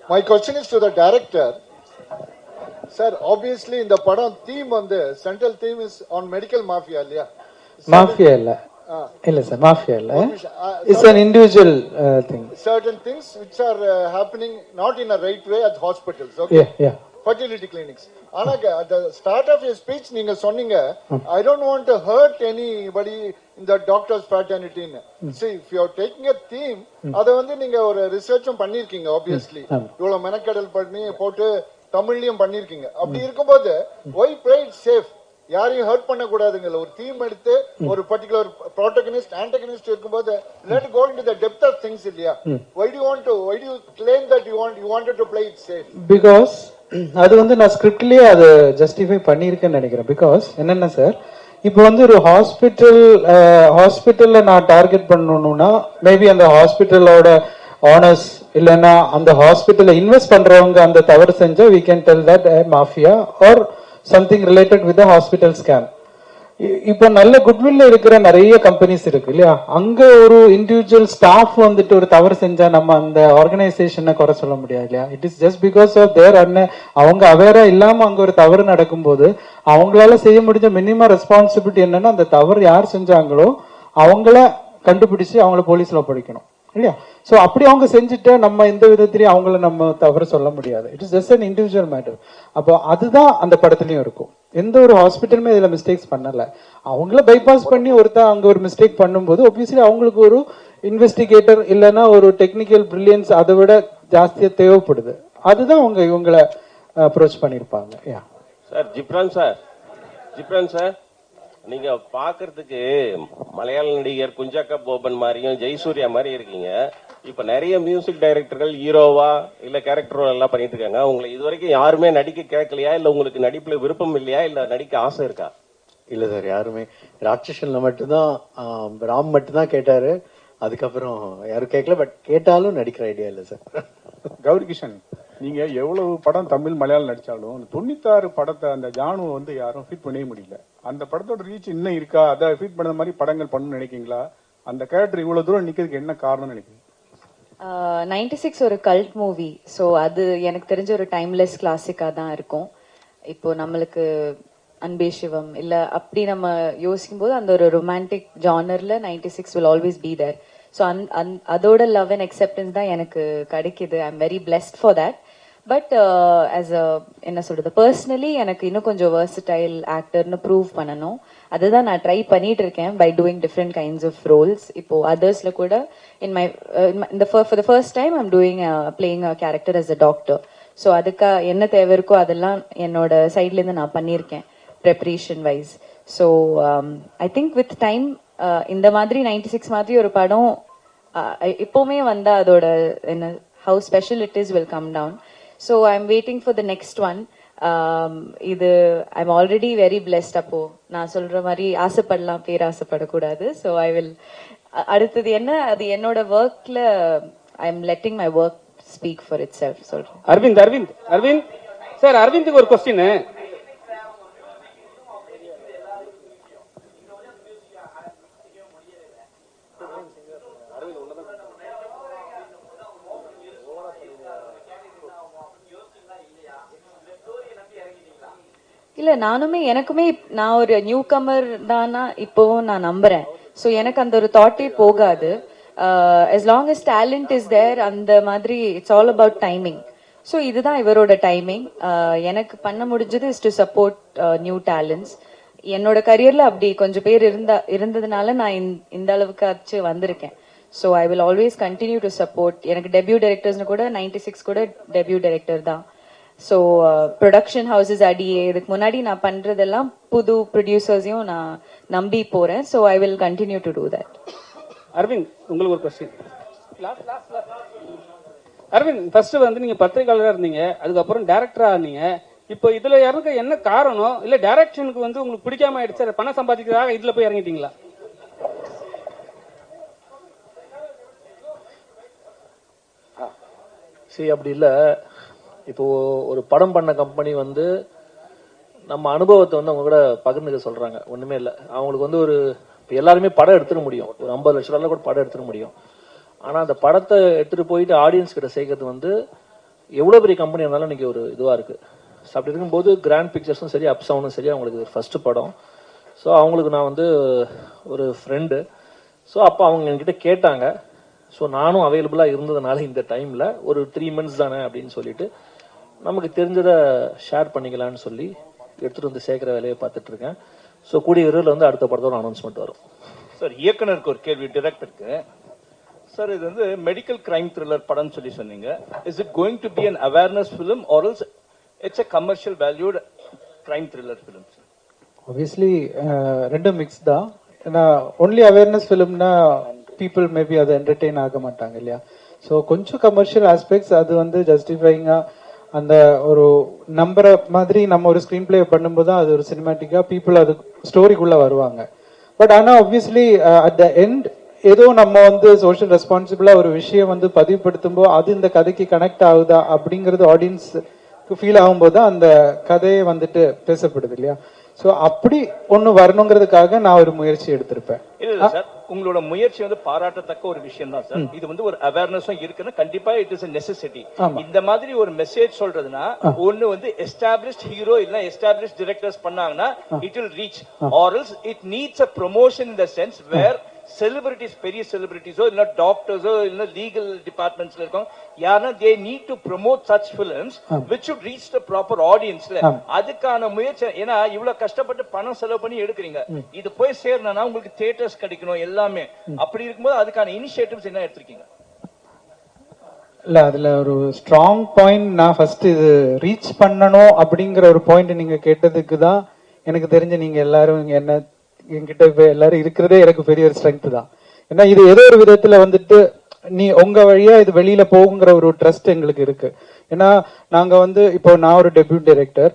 My question is to the director. Sir, obviously in the padam theme central theme is on medical mafia இல்லையா? மாஃபியா இல்ல சார், மாஃபியா இல்ல. It's an individual thing. Certain things which are happening not in a right way at hospitals, okay? Yeah. Fertility clinics. ஆனா at the start of your speech நீங்க சொன்னீங்க I don't want to hurt anybody in the doctor's fraternity. See, if you are taking a theme, அத நீங்க ஒரு ரிசர்ச்சும் பண்ணிருக்கீங்க obviously. இவ்வளவு மெனக்கடல் பண்ணி போட்டு தமிழ்லயும் பண்ணிருக்கீங்க. அப்படி இருக்கும்போது why play it safe? யாரையும் ஹர்ட் பண்ண கூடாதுங்க. ஒரு தீம் எடுத்து ஒரு பர்టిక్యులர் ப்ரோட்டகனிஸ்ட் ஆன்டகனிஸ்ட் இருக்கும்போது let go into the depth of things இல்லையா? why do you claim that you wanted to play it safe? Because அது நான் ஸ்கிரிப்ட்லயே அது ஜஸ்டிஃபை பண்ணியிருக்கேன்னு நினைக்கிறேன். பிகாஸ் என்னன்னா சார், இப்போ ஒரு ஹாஸ்பிட்டல்ல நான் டார்கெட் பண்ணணும்னா மேபி அந்த ஹாஸ்பிட்டலோட ஓனர்ஸ் இல்லைன்னா அந்த ஹாஸ்பிட்டல்ல இன்வெஸ்ட் பண்றவங்க அந்த தவறு செஞ்சா we can tell that mafia or something related with the hospital scam. இப்போ நல்ல குட்வில்ல இருக்கிற நிறைய கம்பெனிஸ் இருக்கு இல்லையா, அங்க ஒரு இண்டிவிஜுவல் ஸ்டாஃப் ஒரு தவறு செஞ்சா நம்ம அந்த ஆர்கனைசேஷனை குறை சொல்ல முடியாது இல்லையா. It is just because of their அவங்க அவேரா இல்லாம அங்க ஒரு தவறு நடக்கும்போது அவங்களால செய்ய முடிஞ்ச மினிமம் ரெஸ்பான்சிபிலிட்டி என்னன்னா அந்த தவறு யார் செஞ்சாங்களோ அவங்கள கண்டுபிடிச்சு அவங்கள போலீஸ்ல ஒப்படைக்கணும் இல்லையா. சோ அப்படி அவங்க செஞ்சுட்டு நம்ம எந்த விதத்திலையும் அவங்கள நம்ம தவறு சொல்ல முடியாது. It is just an individual matter. அப்போ அதுதான் அந்த படத்துலயும் இருக்கும். எந்த ஒரு ஹாஸ்பிட்டலுமே இதுல மிஸ்டேக்ஸ் பண்ணல. அவங்கள பைபாஸ் பண்ணி அங்க ஒரு மிஸ்டேக் பண்ணும்போது ஒப்வியஸ்லி அவங்களுக்கு ஒரு இன்வெஸ்டிகேட்டர் இல்லைன்னா ஒரு டெக்னிக்கல் பிரில்லியன்ஸ் அதை விட ஜாஸ்தியா தேவைப்படுது. அதுதான் அவங்க இவங்களை அப்ரோச் பண்ணிருப்பாங்க. சார் ஜிப்ரான் சார் நீங்க பாக்குறதுக்கு மலையாள நடிகர் குஞ்சாக்கா போபன் மாதிரியும் ஜெயசூர்யா மாதிரி இருக்கீங்க. இப்ப நிறைய மியூசிக் டைரக்டர்கள் ஹீரோவா இல்ல கேரக்டர் ரோல் எல்லாம் பண்ணிட்டு இருக்காங்க. உங்களை இது வரைக்கும் யாருமே நடிக்க கேட்கலையா, இல்ல உங்களுக்கு நடிப்புல விருப்பம் இல்லையா, இல்ல நடிக்க ஆசை இருக்கா? இல்ல சார், யாருமே ராட்சசன்ல மட்டும்தான் ராம் மட்டும்தான் கேட்டாரு. அதுக்கப்புறம் யாரும் கேட்கல. பட் கேட்டாலும் நடிக்கிற ஐடியா இல்ல சார். கௌரி கிஷன், நீங்க எவ்வளவு படம் தமிழ் மலையாளம் நடிச்சாலும் 96 படத்தை அந்த ஜானு யாரும் ஃபீட் பண்ணவே முடியல. அந்த படத்தோட ரீச் இன்னும் இருக்கா? அதை ஃபீட் பண்ண மாதிரி படங்கள் பண்ணணும்னு நினைக்கீங்களா? அந்த கேரக்டர் இவ்வளவு தூரம் நிக்கிறதுக்கு என்ன காரணம் நினைக்கிறீங்க? 96 ஒரு கல்ட் மூவி. ஸோ அது எனக்கு தெரிஞ்ச ஒரு டைம்லெஸ் கிளாசிக்கா தான் இருக்கும். இப்போ நம்மளுக்கு அன்பே சிவம் இல்ல அப்படி நம்ம யோசிக்கும் போது அந்த ஒரு ரொமான்டிக் ஜானர்ல 96 will always be there. ஸோ அதோட லவ் அண்ட் அக்செப்டன்ஸ் தான் எனக்கு கிடைக்குது. I am very blessed for that. But as a என்ன சொல்றது, பர்சனலி எனக்கு இன்னும் கொஞ்சம் வெர்சடைல் ஆக்டர்னு ப்ரூவ் பண்ணணும். அதுதான் நான் ட்ரை பண்ணிட்டு இருக்கேன் by doing different kinds of roles. இப்போ அதர்ஸ்ல கூட for the first time I'm doing playing a character as a doctor. So அதுக்கு என்ன தேவை இருக்கோ அதெல்லாம் என்னோட சைட்ல இருந்து நான் பண்ணியிருக்கேன் preparation wise. So I think with time இந்த மாதிரி 96 மாதிரி ஒரு படம் எப்பவுமே வந்தா அதோட என்ன how special it is will come down. So I'm waiting for the next one. இது I'm already very blessed. அப்போ நான் சொல்ற மாதிரி ஆசைப்படலாம், பேராசைப்படக்கூடாது. So I will அடுத்தது என்ன, அது என்னோட ஒர்க்ல I'm letting my work speak for itself. சொல்றேன். அரவிந்த் சார், அரவிந்துக்கு ஒரு கொஸ்டின். இல்ல எனக்குமே நான் ஒரு நியூ கமர் தானா இப்பவும் நான் நம்புறேன். சோ எனக்கு அந்த ஒரு தாட்டே போகாது. as long as talent is there, அந்த மாதிரி it's all about timing. So இதுதான் இவரோட டைமிங். எனக்கு பண்ண முடிஞ்சது is to support new talents. என்னோட கரியர்ல அப்படி கொஞ்சம் பேர் இருந்ததுனால நான் இந்த அளவுக்கு ஆச்சு வந்திருக்கேன். So I will always continue to support. எனக்கு டெபியூ டைரக்டர்ஸ்னு கூட 96 கூட டெபியூ டைரக்டர் தான். ஸோ ப்ரொடக்ஷன் ஹவுசஸ் அடியே இதுக்கு முன்னாடி நான் பண்றதெல்லாம் புது ப்ரொடியூசர்ஸையும் நான் நம்பி போறேன். So I will continue to do that. Aravind, உங்களுக்கு ஒரு கொஸ்டின். அரவிந்த், ஃபர்ஸ்ட் வந்து நீங்க பத்திரிகையாளராக இருந்தீங்க, அதுக்கப்புறம் டைரக்டரா இருந்தீங்க. இப்போ இதுல இறங்க என்ன காரணம்? இல்ல டைரக்ஷனுக்கு வந்து உங்களுக்கு பிடிக்காம ஆயிடுச்சு, பணம் சம்பாதிக்கிறதாக இதுல போய் இறங்கிட்டீங்களா? சரி, அப்படி இல்ல. இப்போ ஒரு படம் பண்ண கம்பெனி வந்து நம்ம அனுபவத்தை வந்து அவங்க கூட பகிர்ந்துக்க சொல்றாங்க. ஒண்ணுமே இல்ல, அவங்களுக்கு வந்து ஒரு இப்போ எல்லாருமே படம் எடுத்துட முடியும், ஒரு 50 லட்ச ரூபாய் கூட படம் எடுத்துட முடியும். ஆனா அந்த படத்தை எடுத்துட்டு போயிட்டு ஆடியன்ஸ் கிட்ட சேர்க்கறது வந்து எவ்வளவு பெரிய கம்பெனி இருந்தாலும் இன்னைக்கு ஒரு இதுவா இருக்கு. ஸோ அப்படி இருக்கும்போது கிராண்ட் பிக்சர்ஸும் சரி, அப்சவுண்டும் சரி, அவங்களுக்கு ஒரு ஃபர்ஸ்ட் படம். ஸோ அவங்களுக்கு நான் வந்து ஒரு ஃப்ரெண்டு. ஸோ அப்போ அவங்க என்கிட்ட கேட்டாங்க. ஸோ நானும் அவைலபிளா இருந்ததுனால இந்த டைம்ல ஒரு 3 months தானே அப்படின்னு சொல்லிட்டு நமக்கு தெரிஞ்சதை ஷேர் பண்ணிக்கலாம்னு சொல்லி எடுத்துட்டு வந்து சேர்க்கிற வேலையை பார்த்துட்டு இருக்கேன். ஸோ கூடிய விரைவில் வந்து அடுத்த படத்தோட அனௌன்ஸ்மெண்ட் வரும். சார், இயக்குனருக்கு ஒரு கேள்வி, டைரக்டருக்கு. சார், இது வந்து மெடிக்கல் கிரைம் த்ரில்லர் படம் சொல்லி சொன்னீங்க. Is it going to be an awareness film or else it's a commercial valued crime thriller film? Obviously ரெண்டும் மிக்ஸ் தான். ஏன்னா ஒன்லி அவேர்னஸ் ஃபிலிம்னா பீப்புள் மேபி அதை என்டர்டெயின் ஆக மாட்டாங்க இல்லையா. ஸோ கொஞ்சம் கமர்ஷியல் ஆஸ்பெக்ட்ஸ் அது வந்து ஜஸ்டிஃபைங்கா அந்த ஒரு நம்பரை மாதிரி நம்ம ஒரு ஸ்கிரீன் பிளே பண்ணும்போது தான் அது ஒரு சினிமேட்டிக்கா பீப்புள் அது ஸ்டோரிக்குள்ள வருவாங்க. பட் ஆனா ஆப்வியஸ்லி அட் த எண்ட் ஏதோ நம்ம வந்து சோஷியல் ரெஸ்பான்சிபிளா ஒரு விஷயம் வந்து பதிவுபடுத்தும் போது அது இந்த கதைக்கு கனெக்ட் ஆகுதா அப்படிங்கிறது ஆடியன்ஸ்க்கு ஃபீல் ஆகும்போது தான் அந்த கதையை வந்துட்டு பேசப்படுது இல்லையா. சோ அப்படி ஒண்ணு வரணுங்கிறதுக்காக நான் ஒரு முயற்சி எடுத்திருப்பேன். இல்ல சார், உங்களோட முயற்சி வந்து பாராட்டத்தக்க ஒரு விஷயம் தான் சார். இது வந்து ஒரு அவேர்னஸும் இருக்குன்னு கண்டிப்பா இட் இஸ் a necessity. இந்த மாதிரி ஒரு மெசேஜ் சொல்றதுன்னா ஒன்னு வந்து எஸ்டாப்லிஷ்ட் ஹீரோ இல்ல எஸ்டாப்லிஷ்ட் டைரக்டர்ஸ் பண்ணாங்கன்னா it will reach, or else it needs a promotion in the sense where celebrities, பெரிய செலிபிரிட்டிஸோ இல்ல டாக்டர்ஸோ இல்ல லீகல் டிபார்ட்மெண்ட்ஸ்ல இருக்கோம் யாருன்னா they need to promote such films which would reach the proper ஆடியன்ஸ்ல. அதுக்கான முயற்சி. ஏன்னா இவ்வளவு கஷ்டப்பட்டு பணம் செலவு பண்ணி எடுக்கிறீங்க, இது போய் சேரணும்னா உங்களுக்கு தியேட்டர்ஸ் கிடைக்கணும் எல்லாமே. அப்படி இருக்கும்போது அதுக்கான இனிஷியேட்டிவ்ஸ் என்ன எடுத்திருக்கீங்க? இல்ல, அதுல ஒரு ஸ்ட்ராங் பாயிண்ட் நான் ஃபர்ஸ்ட் இது ரீச் பண்ணணும் அப்படிங்கிற ஒரு பாயிண்ட் நீங்க கேட்டதுக்கு தான் எனக்கு தெரிஞ்ச நீங்க எல்லாரும் என்ன என்கிட்ட இப்ப எல்லாரும் இருக்கிறதே எனக்கு பெரிய ஒரு ஸ்ட்ரென்த் தான். ஏன்னா இது ஏதோ ஒரு விதத்துல வந்துட்டு நீ உங்க வழியா இது வெளியில போகுங்கிற ஒரு ட்ரஸ்ட் எங்களுக்கு இருக்கு. ஏன்னா நாங்க வந்து இப்போ நான் ஒரு டெபியூட் டைரக்டர்,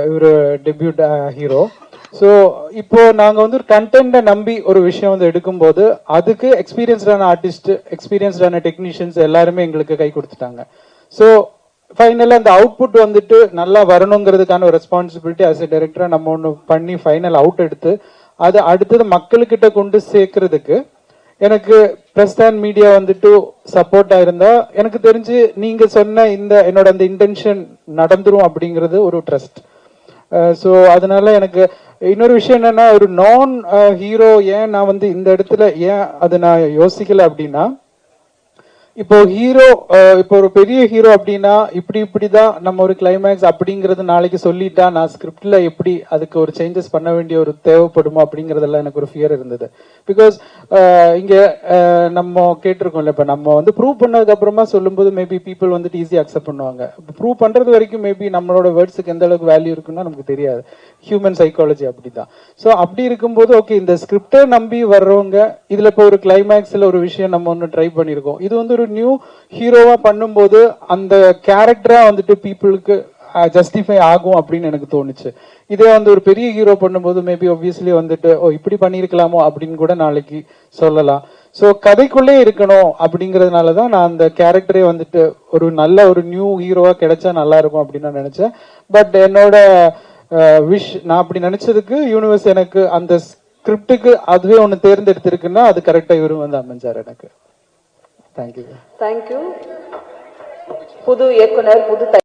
இவரு டெபியூட் ஹீரோ. ஸோ இப்போ நாங்க வந்து ஒரு கண்டென்ட்டை நம்பி ஒரு விஷயம் வந்து எடுக்கும்போது அதுக்கு எக்ஸ்பீரியன்ஸ்டான ஆர்டிஸ்ட், எக்ஸ்பீரியன்ஸ்டான டெக்னீஷியன்ஸ் எல்லாருமே எங்களுக்கு கை கொடுத்துட்டாங்க. ஸோ ஃபைனலா அந்த அவுட்புட் வந்துட்டு நல்லா வரணுங்கிறதுக்கான ஒரு ரெஸ்பான்சிபிலிட்டி ஆஸ் எ டைரக்டரா நம்ம ஒன்று பண்ணி ஃபைனல் அவுட் எடுத்து அது அடுத்தது மக்களுக்கிட்ட கொண்டு சேர்க்கறதுக்கு எனக்கு பிரஸ் அண்ட் மீடியா வந்துட்டு சப்போர்ட்டா இருந்தா எனக்கு தெரிஞ்சு நீங்க சொன்ன இந்த என்னோட அந்த இன்டென்ஷன் நடந்துரும் அப்படிங்கிறது ஒரு ட்ரஸ்ட். ஸோ அதனால எனக்கு இன்னொரு விஷயம் என்னன்னா, ஒரு நான் ஹீரோ ஏன் நான் வந்து இந்த இடத்துல ஏன் அதை நான் யோசிக்கல அப்படின்னா, இப்போ ஹீரோ இப்போ ஒரு பெரிய ஹீரோ அப்படின்னா இப்படிதான் நம்ம ஒரு கிளைமேக்ஸ் அப்படிங்கறது நாளைக்கு சொல்லிட்டா நான் ஸ்கிரிப்ட்ல எப்படி அதுக்கு ஒரு சேஞ்சஸ் பண்ண வேண்டிய ஒரு தேவைப்படுமோ அப்படிங்கறதெல்லாம் எனக்கு ஒரு ஃபியர் இருந்தது. பிகாஸ் இங்க நம்ம கேட்டிருக்கோம்ல, இப்ப நம்ம வந்து ப்ரூவ் பண்ணதுக்கு அப்புறமா சொல்லும்போது மேபி பீப்புள் வந்துட்டு ஈஸியா அக்செப்ட் பண்ணுவாங்க. ப்ரூவ் பண்றது வரைக்கும் மேபி நம்மளோட வேர்ட்ஸுக்கு எந்த அளவுக்கு வேல்யூ இருக்குன்னா நமக்கு தெரியாது. ஹியூமன் சைக்காலஜி அப்படிதான். ஸோ அப்படி இருக்கும்போது ஓகே, இந்த ஸ்கிரிப்டை நம்பி வர்றவங்க இதுல இப்போ ஒரு கிளைமேக்ஸ்ல ஒரு விஷயம் நம்ம ஒன்று ட்ரை பண்ணிருக்கோம், இது வந்து ஒரு நியூ ஹீரோவா பண்ணும்போது அந்த கேரக்டரா வந்துட்டு பீப்புளுக்கு ஜஸ்டிஃபை ஆகும் அப்படின்னு எனக்கு தோணுச்சு. இதே வந்து ஒரு பெரிய ஹீரோ பண்ணும்போது மேபி ஆப்வியஸ்லி வந்துட்டு ஓ இப்படி பண்ணிருக்கலாமோ அப்படின்னு கூட நாளைக்கு சொல்லலாம். சோ கதைக்குள்ளே இருக்கணும் அப்படிங்கறதுனாலதான் நான் அந்த கேரக்டரே வந்துட்டு ஒரு நல்ல ஒரு நியூ ஹீரோவா கிடைச்சா நல்லா இருக்கும் அப்படின்னு நான் நினைச்சேன். பட் என்னோட விஷ், நான் அப்படி நினைச்சதுக்கு யூனிவர்ஸ் எனக்கு அந்த ஸ்கிரிப்டுக்கு அதுவே ஒன்னு தேர்ந்தெடுத்திருக்குன்னா அது கரெக்டா இவரும் வந்து அமைஞ்சார் எனக்கு. தேங்க்யூ. தேங்க்யூ. புது இயக்குனர், புது